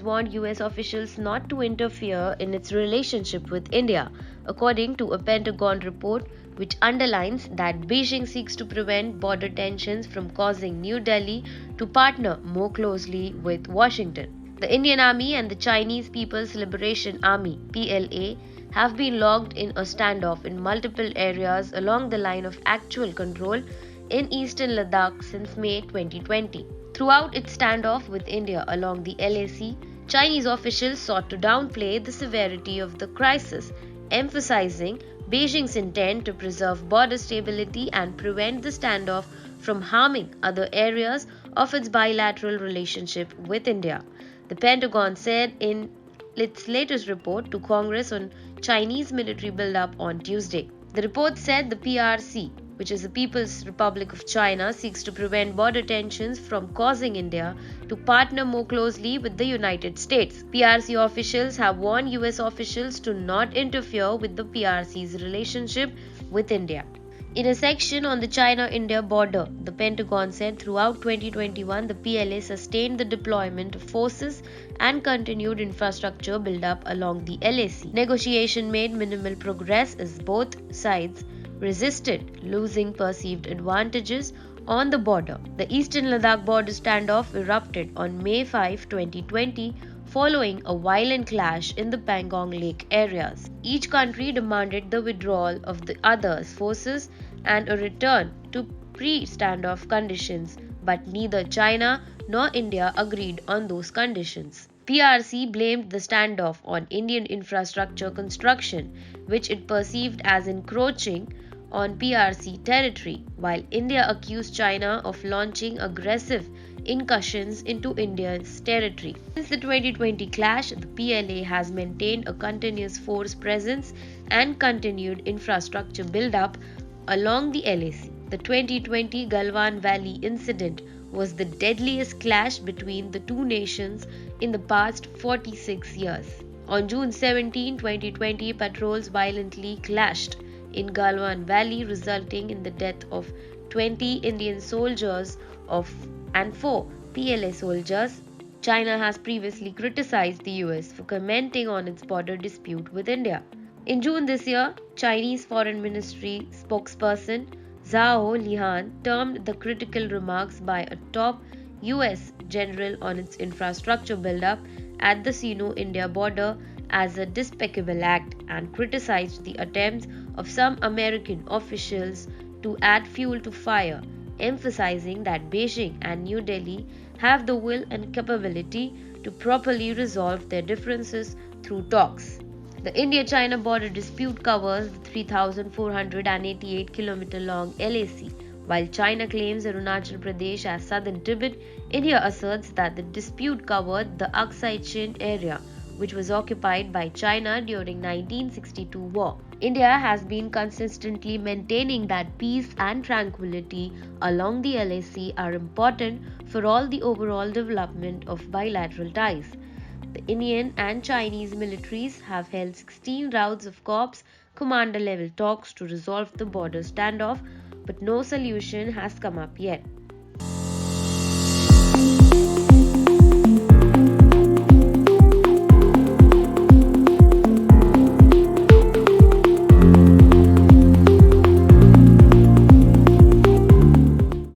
has warned US officials not to interfere in its relationship with India, according to a Pentagon report which underlines that Beijing seeks to prevent border tensions from causing New Delhi to partner more closely with Washington. The Indian Army and the Chinese People's Liberation Army (PLA) have been locked in a standoff in multiple areas along the line of actual control in eastern Ladakh since May 2020. Throughout its standoff with India along the LAC, Chinese officials sought to downplay the severity of the crisis, emphasizing Beijing's intent to preserve border stability and prevent the standoff from harming other areas of its bilateral relationship with India. The Pentagon said in its latest report to Congress on Chinese military buildup on Tuesday. The report said the PRC, which is the People's Republic of China, seeks to prevent border tensions from causing India to partner more closely with the United States. PRC officials have warned US officials to not interfere with the PRC's relationship with India. In a section on the China-India border, the Pentagon said throughout 2021 the PLA sustained the deployment of forces and continued infrastructure build-up along the LAC. Negotiation made minimal progress as both sides resisted losing perceived advantages on the border. The Eastern Ladakh border standoff erupted on May 5, 2020, following a violent clash in the Pangong Lake areas. Each country demanded the withdrawal of the other's forces and a return to pre-standoff conditions, but neither China nor India agreed on those conditions. PRC blamed the standoff on Indian infrastructure construction, which it perceived as encroaching on PRC territory, while India accused China of launching aggressive incursions into India's territory. Since the 2020 clash, the PLA has maintained a continuous force presence and continued infrastructure build-up along the LAC. The 2020 Galwan Valley incident was the deadliest clash between the two nations in the past 46 years. On June 17, 2020, patrols violently clashed in Galwan Valley, resulting in the death of 20 Indian soldiers and 4 PLA soldiers. China has previously criticized the US for commenting on its border dispute with India. In June this year, Chinese Foreign Ministry spokesperson Zhao Lihan termed the critical remarks by a top US general on its infrastructure buildup at the Sino-India border as a despicable act and criticized the attempts of some American officials to add fuel to fire, emphasizing that Beijing and New Delhi have the will and capability to properly resolve their differences through talks. The India-China border dispute covers the 3,488 km long LAC. While China claims Arunachal Pradesh as southern Tibet, India asserts that the dispute covered the Aksai Chin area, which was occupied by China during 1962 war. India has been consistently maintaining that peace and tranquility along the LAC are important for all the overall development of bilateral ties. The Indian and Chinese militaries have held 16 rounds of corps commander level talks to resolve the border standoff, but no solution has come up yet.